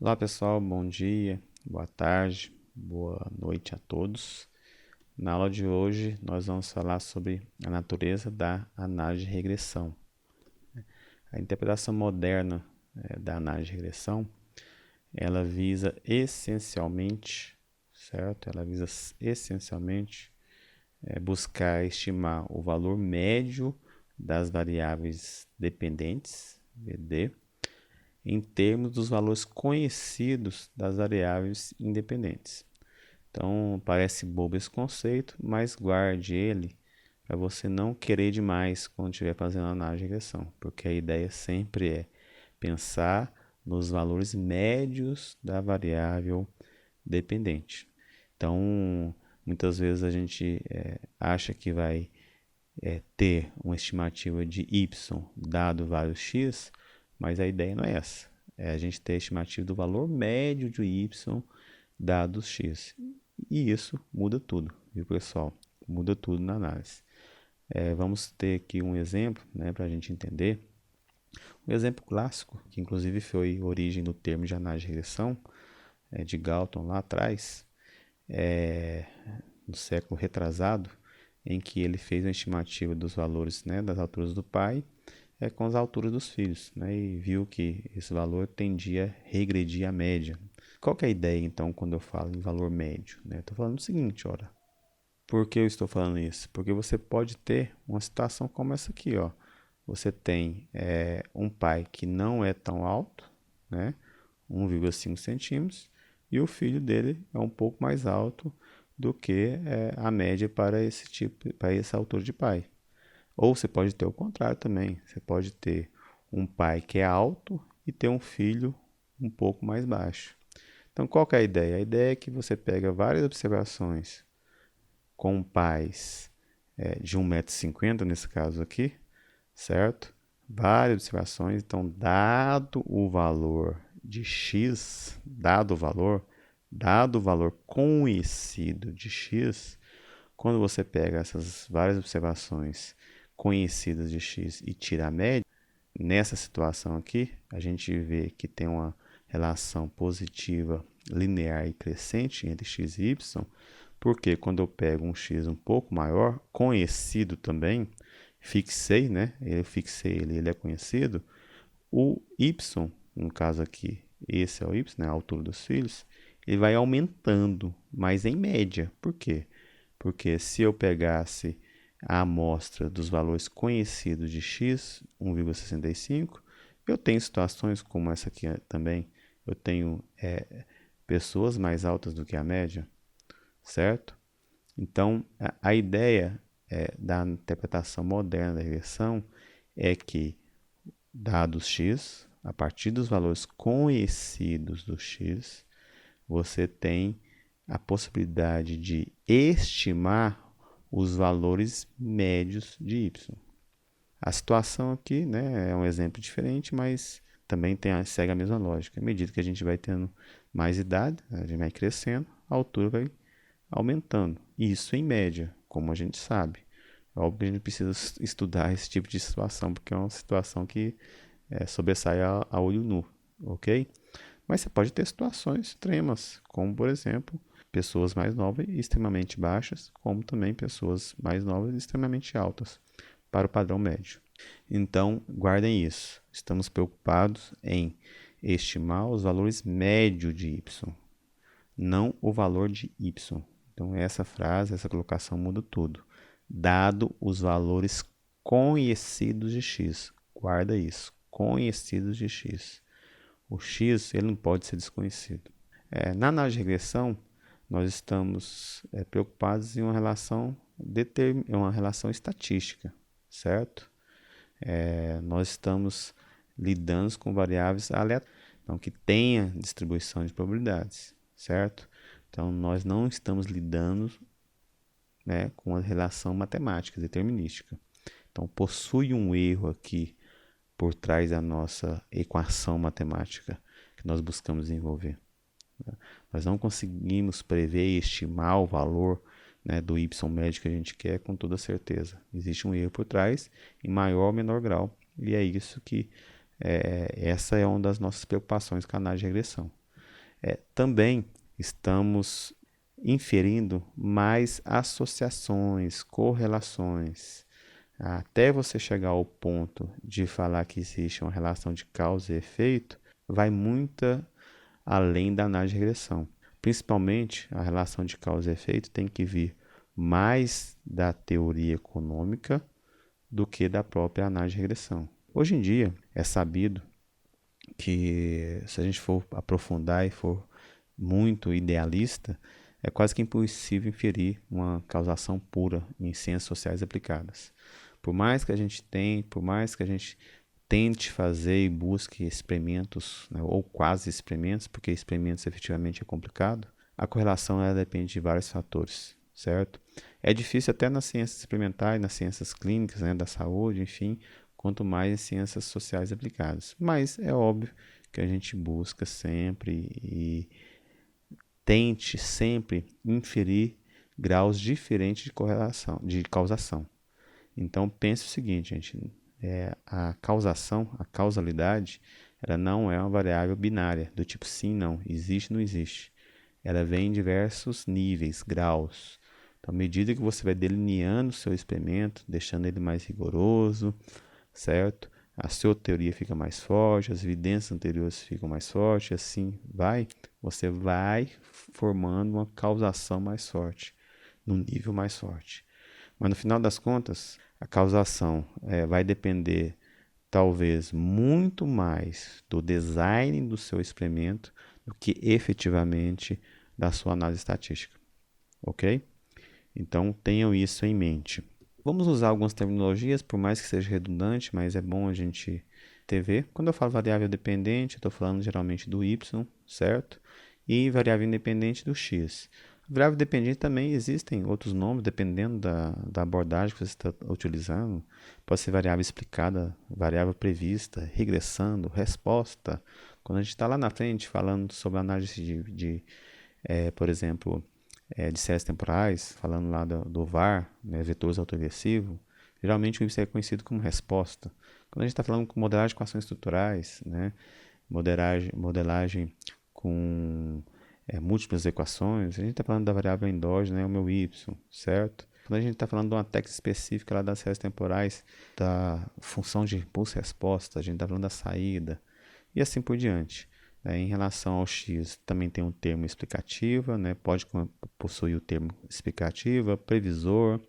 Olá pessoal, bom dia, boa tarde, boa noite a todos. Na aula de hoje nós vamos falar sobre a natureza da análise de regressão. A interpretação moderna da análise de regressão, ela visa essencialmente, certo? Ela visa essencialmente buscar estimar o valor médio das variáveis dependentes, VD, em termos dos valores conhecidos das variáveis independentes. Então, parece bobo esse conceito, mas guarde ele para você não querer demais quando estiver fazendo análise de regressão, porque a ideia sempre é pensar nos valores médios da variável dependente. Então, muitas vezes a gente acha que vai ter uma estimativa de y dado vários x, mas a ideia não é essa. É a gente ter a estimativa do valor médio de y dados x. E isso muda tudo, viu pessoal? Muda tudo na análise. Vamos ter aqui um exemplo, né, para a gente entender. Um exemplo clássico, que inclusive foi origem do termo de análise de regressão, de Galton lá atrás, no século retrasado, em que ele fez uma estimativa dos valores, né, das alturas do pai com as alturas dos filhos, né, e viu que esse valor tendia a regredir à média. Qual que é a ideia, então, quando eu falo em valor médio? Estou falando o seguinte, ora, por que eu estou falando isso? Porque você pode ter uma situação como essa aqui, ó. Você tem um pai que não é tão alto, né, 1,5 centímetros, e o filho dele é um pouco mais alto do que a média para esse tipo, para essa altura de pai. Ou você pode ter o contrário também. Você pode ter um pai que é alto e ter um filho um pouco mais baixo. Então, qual que é a ideia? A ideia é que você pega várias observações com pais de 1,50 m, nesse caso aqui, certo? Várias observações. Então, dado o valor de x, dado o valor conhecido de x, quando você pega essas várias observações conhecidas de x e tira a média, nessa situação aqui, a gente vê que tem uma relação positiva linear e crescente entre x e y, porque quando eu pego um x um pouco maior, conhecido também, fixei, né? Eu fixei ele, ele é conhecido, o y, no caso aqui, esse é o y, né? A altura dos filhos, ele vai aumentando, mas em média. Por quê? Porque se eu pegasse a amostra dos valores conhecidos de x, 1,65, eu tenho situações como essa aqui também. Eu tenho pessoas mais altas do que a média, certo? Então, a ideia da interpretação moderna da regressão é que, dados x, a partir dos valores conhecidos do x, você tem a possibilidade de estimar os valores médios de y. A situação aqui, né, é um exemplo diferente, mas também segue a mesma lógica. À medida que a gente vai tendo mais idade, a gente vai crescendo, a altura vai aumentando. Isso em média, como a gente sabe. É óbvio que a gente precisa estudar esse tipo de situação, porque é uma situação que sobressai a olho nu, ok? Mas você pode ter situações extremas, como por exemplo, pessoas mais novas e extremamente baixas, como também pessoas mais novas e extremamente altas, para o padrão médio. Então, guardem isso. Estamos preocupados em estimar os valores médios de y, não o valor de y. Então, essa frase, essa colocação muda tudo. Dado os valores conhecidos de x. Guarda isso. Conhecidos de x. O x ele não pode ser desconhecido. Na análise de regressão, nós estamos preocupados em uma relação estatística, certo? Nós estamos lidando com variáveis aleatórias, então, que tenha distribuição de probabilidades, certo? Então, nós não estamos lidando, né, com uma relação matemática, determinística. Então, possui um erro aqui por trás da nossa equação matemática que nós buscamos desenvolver. Nós não conseguimos prever e estimar o valor, né, do y médio que a gente quer com toda certeza. Existe um erro por trás, em maior ou menor grau. E é isso que essa é uma das nossas preocupações com a análise de regressão. Também estamos inferindo mais associações, correlações, até você chegar ao ponto de falar que existe uma relação de causa e efeito, vai muito além da análise de regressão. Principalmente, a relação de causa e efeito tem que vir mais da teoria econômica do que da própria análise de regressão. Hoje em dia, é sabido que, se a gente for aprofundar e for muito idealista, é quase que impossível inferir uma causação pura em ciências sociais aplicadas. Por mais que a gente tente fazer e busque experimentos, né, ou quase experimentos, porque experimentos efetivamente é complicado, a correlação ela depende de vários fatores, certo? É difícil até nas ciências experimentais, nas ciências clínicas, né, da saúde, enfim, quanto mais em ciências sociais aplicadas. Mas é óbvio que a gente busca sempre e tente sempre inferir graus diferentes de correlação, de causação. Então pense o seguinte, gente, a causação, a causalidade, ela não é uma variável binária, do tipo sim, não, existe, não existe. Ela vem em diversos níveis, graus. Então, à medida que você vai delineando o seu experimento, deixando ele mais rigoroso, certo? A sua teoria fica mais forte, as evidências anteriores ficam mais fortes, assim vai, você vai formando uma causação mais forte, num nível mais forte. Mas no final das contas, a causação vai depender talvez muito mais do design do seu experimento do que efetivamente da sua análise estatística, ok? Então tenham isso em mente. Vamos usar algumas terminologias, por mais que seja redundante, mas é bom a gente ver. Quando eu falo variável dependente, eu estou falando geralmente do y, certo? E variável independente do x. Variável dependente também existem outros nomes, dependendo da abordagem que você está utilizando. Pode ser variável explicada, variável prevista, regressando, resposta. Quando a gente está lá na frente falando sobre análise por exemplo, de séries temporais, falando lá do VAR, né, vetores autoregressivos, geralmente isso é conhecido como resposta. Quando a gente está falando com modelagem de equações estruturais, né, modelagem com múltiplas equações, a gente está falando da variável endógena, né, o meu y, certo? Quando a gente está falando de uma técnica específica lá das séries temporais, da função de impulso-resposta, a gente está falando da saída, e assim por diante. Em relação ao X, também tem um termo explicativa, né? Pode possuir o termo explicativa, previsor,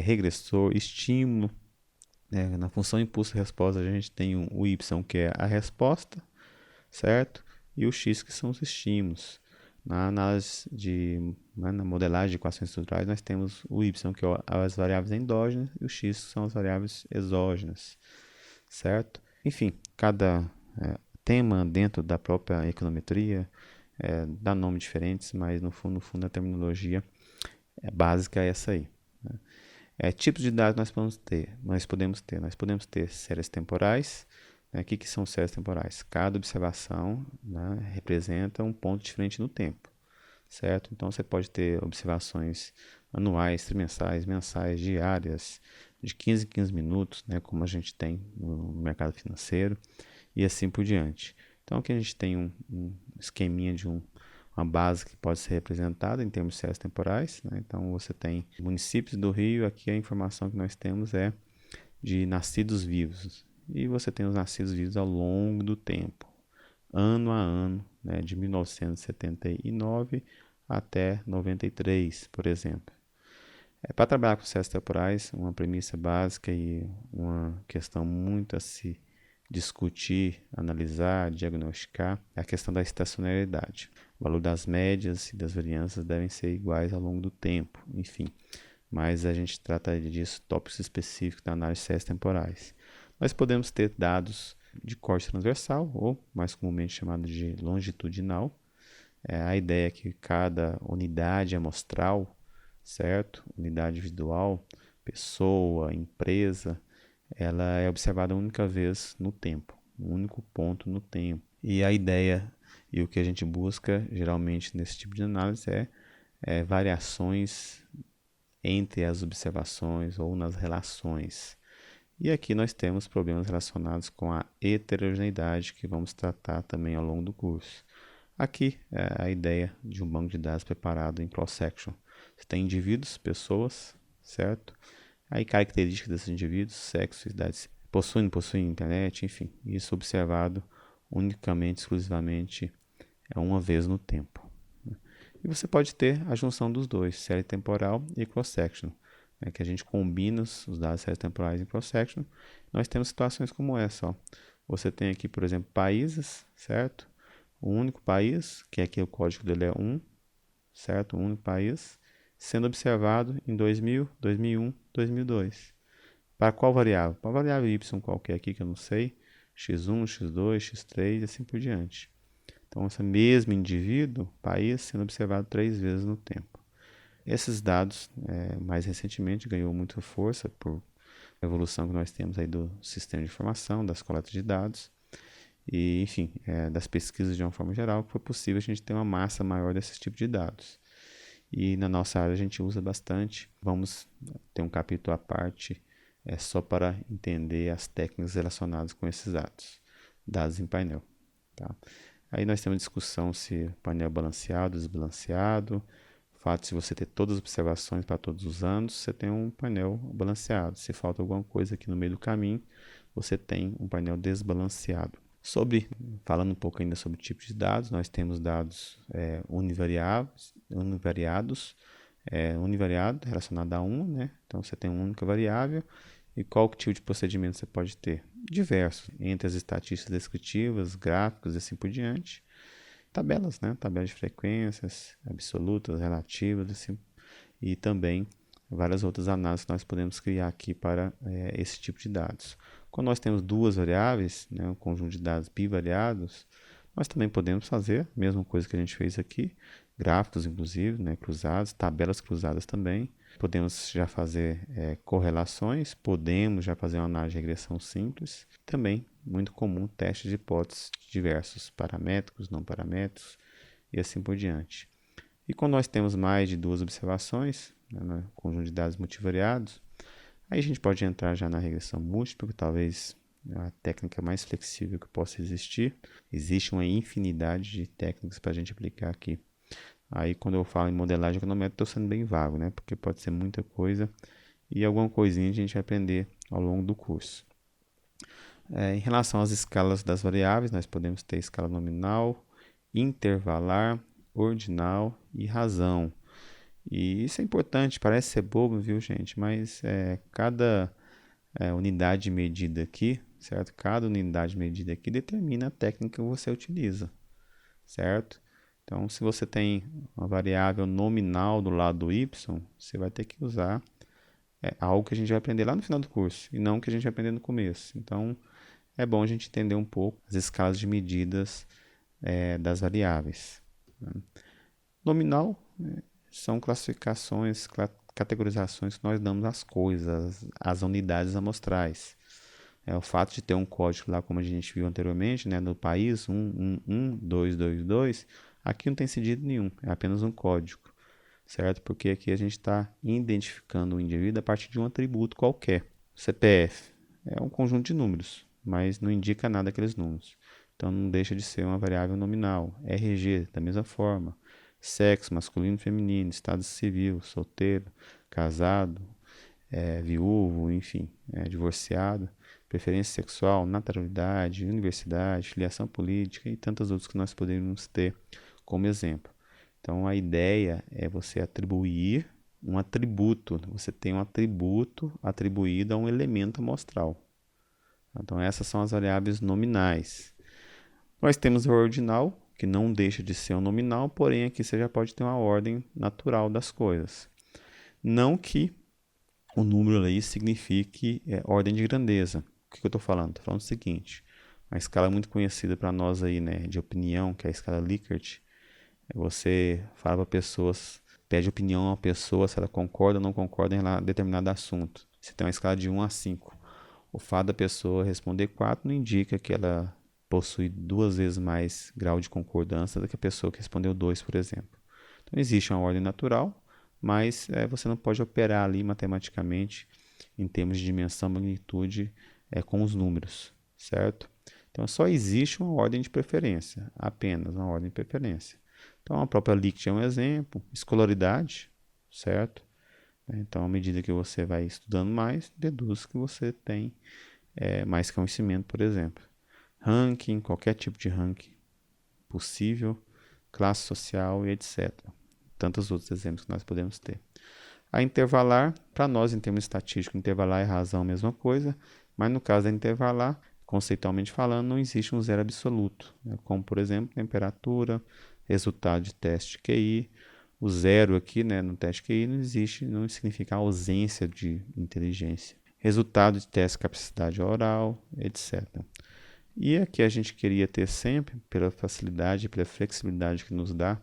regressor, estímulo. Na função impulso-resposta, a gente tem o Y, que é a resposta, certo? E o X, que são os estímulos. Na análise na modelagem de equações estruturais, nós temos o Y, que é as variáveis endógenas, e o X, que são as variáveis exógenas, certo? Enfim, cada tema dentro da própria econometria dá nomes diferentes, mas no fundo a terminologia básica é essa aí. Né? Tipos de dados nós podemos ter séries temporais. Né? O que são séries temporais? Cada observação, né, representa um ponto diferente no tempo, certo? Então você pode ter observações anuais, trimestrais, mensais, diárias, de 15 em 15 minutos, né, como a gente tem no mercado financeiro, e assim por diante. Então aqui a gente tem um esqueminha de uma base que pode ser representada em termos de séries temporais. Né? Então você tem municípios do Rio, aqui a informação que nós temos é de nascidos vivos. E você tem os nascidos vivos ao longo do tempo, ano a ano, né? De 1979 até 93, por exemplo. Para trabalhar com séries temporais, uma premissa básica e uma questão muito a se discutir, analisar, diagnosticar é a questão da estacionalidade. O valor das médias e das variâncias devem ser iguais ao longo do tempo, enfim. Mas a gente trata disso, tópicos específicos da análise de séries temporais. Nós podemos ter dados de corte transversal, ou mais comumente chamado de longitudinal. A ideia é que cada unidade amostral, certo? Unidade individual, pessoa, empresa, ela é observada uma única vez no tempo, um único ponto no tempo. E a ideia e o que a gente busca geralmente nesse tipo de análise é variações entre as observações ou nas relações. E aqui nós temos problemas relacionados com a heterogeneidade que vamos tratar também ao longo do curso. Aqui é a ideia de um banco de dados preparado em cross-section. Você tem indivíduos, pessoas, certo? Aí características desses indivíduos, sexo, idade, possuem internet, enfim. Isso observado unicamente, exclusivamente, uma vez no tempo. E você pode ter a junção dos dois, série temporal e cross-section, que a gente combina os dados séries temporais em cross-section. Nós temos situações como essa. Ó. Você tem aqui, por exemplo, países, certo? O único país, que aqui o código dele é 1, certo? Um único país, sendo observado em 2000, 2001, 2002. Para qual variável? Para a variável y qualquer aqui que eu não sei, x1, x2, x3 e assim por diante. Então, esse mesmo indivíduo, país, sendo observado 3 vezes no tempo. Esses dados, mais recentemente, ganhou muita força por evolução que nós temos aí do sistema de informação, das coletas de dados e, enfim, das pesquisas de uma forma geral, que foi possível a gente ter uma massa maior desses tipos de dados. E na nossa área a gente usa bastante. Vamos ter um capítulo à parte só para entender as técnicas relacionadas com esses dados em painel. Tá? Aí nós temos discussão se painel é balanceado, desbalanceado. O fato de você ter todas as observações para todos os anos, você tem um painel balanceado. Se falta alguma coisa aqui no meio do caminho, você tem um painel desbalanceado. Falando um pouco ainda sobre tipos de dados, nós temos dados univariados, univariado relacionado a uma, né? Então você tem uma única variável. E qual tipo de procedimento você pode ter? Diversos, entre as estatísticas descritivas, gráficos e assim por diante. Tabelas, né? Tabelas de frequências, absolutas, relativas, assim, e também várias outras análises que nós podemos criar aqui para esse tipo de dados. Quando nós temos duas variáveis, né, um conjunto de dados bivariados, nós também podemos fazer a mesma coisa que a gente fez aqui, gráficos inclusive, né, cruzados, tabelas cruzadas também. Podemos já fazer correlações, podemos já fazer uma análise de regressão simples. Também, muito comum, testes de hipóteses de diversos paramétricos, não paramétricos e assim por diante. E quando nós temos mais de duas observações, né, no conjunto de dados multivariados, aí a gente pode entrar já na regressão múltipla, que talvez é a técnica mais flexível que possa existir. Existe uma infinidade de técnicas para a gente aplicar aqui. Aí quando eu falo em modelagem econométrica, estou sendo bem vago, né? Porque pode ser muita coisa e alguma coisinha a gente vai aprender ao longo do curso. Em relação às escalas das variáveis, nós podemos ter escala nominal, intervalar, ordinal e razão. E isso é importante, parece ser bobo, viu, gente? Mas cada unidade de medida aqui, certo? Cada unidade de medida aqui determina a técnica que você utiliza, certo? Então, se você tem uma variável nominal do lado do y, você vai ter que usar algo que a gente vai aprender lá no final do curso e não que a gente vai aprender no começo. Então, é bom a gente entender um pouco as escalas de medidas das variáveis. Nominal são classificações, categorizações que nós damos às coisas, às unidades amostrais. O fato de ter um código lá, como a gente viu anteriormente, né, no país 1111222, aqui não tem sentido nenhum, é apenas um código, certo? Porque aqui a gente está identificando o indivíduo a partir de um atributo qualquer. CPF é um conjunto de números, mas não indica nada aqueles números. Então não deixa de ser uma variável nominal. RG, da mesma forma. Sexo, masculino e feminino, estado civil, solteiro, casado, viúvo, enfim, divorciado, preferência sexual, naturalidade, universidade, filiação política e tantas outras que nós poderíamos ter como exemplo. Então a ideia é você atribuir um atributo, você tem um atributo atribuído a um elemento amostral. Então essas são as variáveis nominais. Nós temos o ordinal, que não deixa de ser um nominal, porém aqui você já pode ter uma ordem natural das coisas. Não que o número aí signifique ordem de grandeza. O que eu estou falando? Estou falando o seguinte, uma escala muito conhecida para nós aí, né, de opinião, que é a escala Likert. Você fala para pessoas, pede opinião a uma pessoa se ela concorda ou não concorda em determinado assunto. Você tem uma escala de 1 a 5. O fato da pessoa responder 4 não indica que ela possui 2 vezes mais grau de concordância do que a pessoa que respondeu 2, por exemplo. Então existe uma ordem natural, mas você não pode operar ali matematicamente em termos de dimensão, magnitude com os números, certo? Então, só existe uma ordem de preferência, apenas uma ordem de preferência. Então, a própria Likert é um exemplo, escolaridade, certo? Então, à medida que você vai estudando mais, deduz que você tem mais conhecimento, por exemplo. Ranking, qualquer tipo de ranking possível, classe social e etc. Tantos outros exemplos que nós podemos ter. A intervalar, para nós, em termos estatísticos, intervalar e razão, a mesma coisa, mas no caso da intervalar, conceitualmente falando, não existe um zero absoluto, como, por exemplo, temperatura, resultado de teste QI. O zero aqui, no teste QI não existe, não significa ausência de inteligência. Resultado de teste de capacidade oral, etc. E aqui a gente queria ter sempre, pela facilidade, pela flexibilidade que nos dá,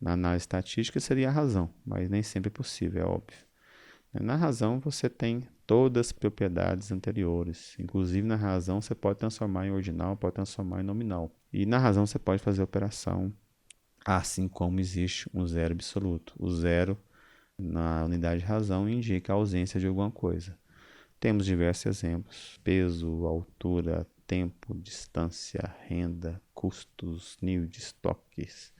na análise estatística seria a razão, mas nem sempre é possível, é óbvio. Na razão você tem todas as propriedades anteriores, inclusive na razão você pode transformar em ordinal, pode transformar em nominal. E na razão você pode fazer operação assim como existe um zero absoluto. O zero na unidade de razão indica a ausência de alguma coisa. Temos diversos exemplos: peso, altura, tempo, distância, renda, custos, nível de estoques,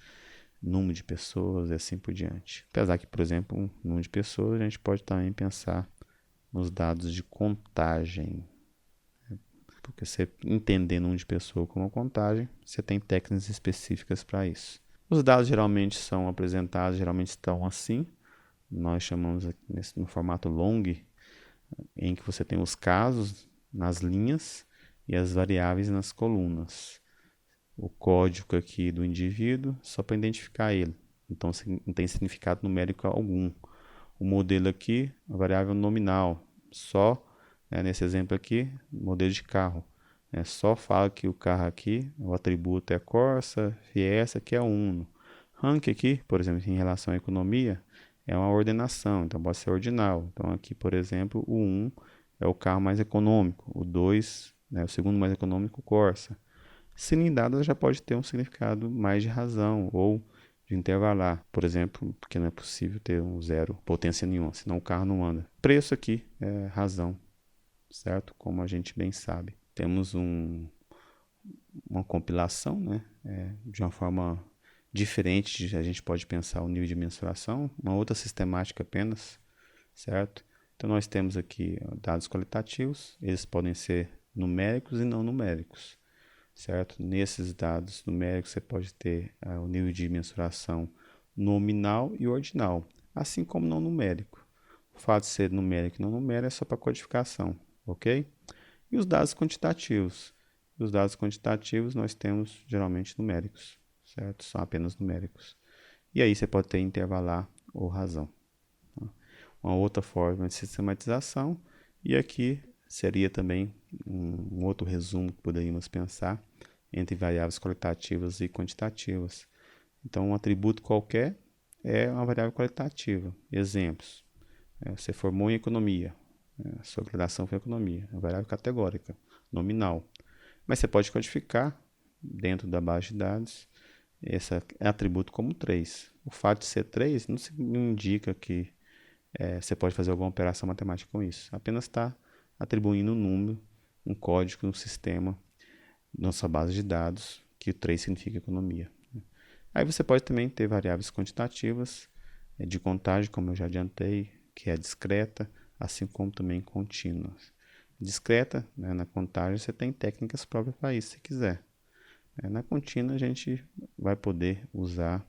número de pessoas e assim por diante. Apesar que, por exemplo, um número de pessoas, a gente pode também pensar nos dados de contagem. Porque você entender número de pessoas como contagem, você tem técnicas específicas para isso. Os dados geralmente são apresentados, geralmente estão assim. Nós chamamos no formato long, em que você tem os casos nas linhas e as variáveis nas colunas. O código aqui do indivíduo só para identificar ele. Então não tem significado numérico algum. O modelo aqui, a variável nominal, só nesse exemplo aqui, modelo de carro. Só fala que o carro aqui, o atributo é Corsa, Fiesta, que é Uno. Rank aqui, por exemplo, em relação à economia, é uma ordenação, então pode ser ordinal. Então aqui, por exemplo, o 1 é o carro mais econômico, o 2, o segundo mais econômico, o Corsa. Cilindada já pode ter um significado mais de razão ou de intervalar, por exemplo, porque não é possível ter um zero potência nenhuma, senão o carro não anda. Preço aqui é razão, certo? Como a gente bem sabe. Temos uma compilação, de uma forma diferente, a gente pode pensar o nível de mensuração, uma outra sistemática apenas, certo? Então nós temos aqui dados qualitativos, eles podem ser numéricos e não numéricos, certo? Nesses dados numéricos você pode ter o nível de mensuração nominal e ordinal, assim como não numérico. O fato de ser numérico e não numérico é só para codificação, ok? E os dados quantitativos? Os dados quantitativos nós temos geralmente numéricos, certo? São apenas numéricos. E aí você pode ter intervalar ou razão. Uma outra forma de sistematização, e aqui seria também um outro resumo que poderíamos pensar entre variáveis qualitativas e quantitativas. Então, um atributo qualquer é uma variável qualitativa. Exemplos: você formou em economia, a sua graduação foi em economia, é uma variável categórica, nominal. Mas você pode codificar dentro da base de dados esse atributo como 3. O fato de ser 3 não indica que você pode fazer alguma operação matemática com isso. Apenas está atribuindo um número, um código, um sistema na sua base de dados, que o 3 significa economia. Aí você pode também ter variáveis quantitativas de contagem, como eu já adiantei, que é discreta, assim como também contínuas. Discreta, na contagem, você tem técnicas próprias para isso, se quiser. Na contínua, a gente vai poder usar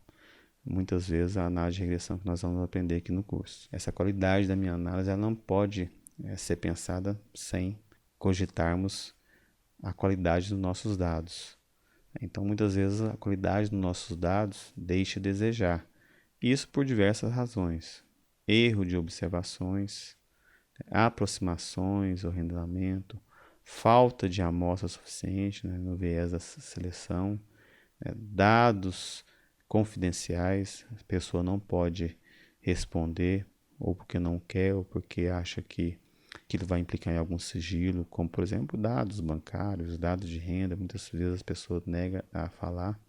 muitas vezes a análise de regressão que nós vamos aprender aqui no curso. Essa qualidade da minha análise ela não pode ser pensada sem cogitarmos a qualidade dos nossos dados. Então, muitas vezes, a qualidade dos nossos dados deixa a desejar. Isso por diversas razões. Erro de observações, aproximações ou arredondamento, falta de amostra suficiente no viés da seleção, dados confidenciais, a pessoa não pode responder, ou porque não quer, ou porque acha que aquilo vai implicar em algum sigilo, como por exemplo dados bancários, dados de renda, muitas vezes as pessoas negam a falar,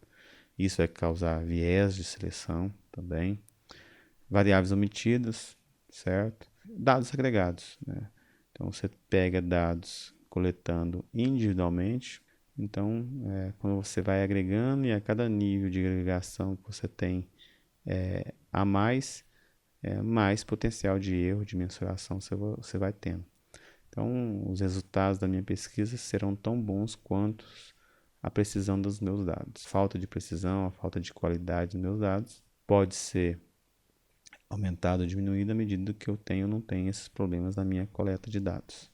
isso vai causar viés de seleção também. Variáveis omitidas, certo? Dados agregados, Então você pega dados coletando individualmente, Então, quando você vai agregando e a cada nível de agregação que você tem a mais, mais potencial de erro, de mensuração você vai tendo. Então, os resultados da minha pesquisa serão tão bons quanto a precisão dos meus dados. Falta de precisão, a falta de qualidade dos meus dados pode ser aumentada ou diminuída à medida que eu tenho ou não tenho esses problemas na minha coleta de dados.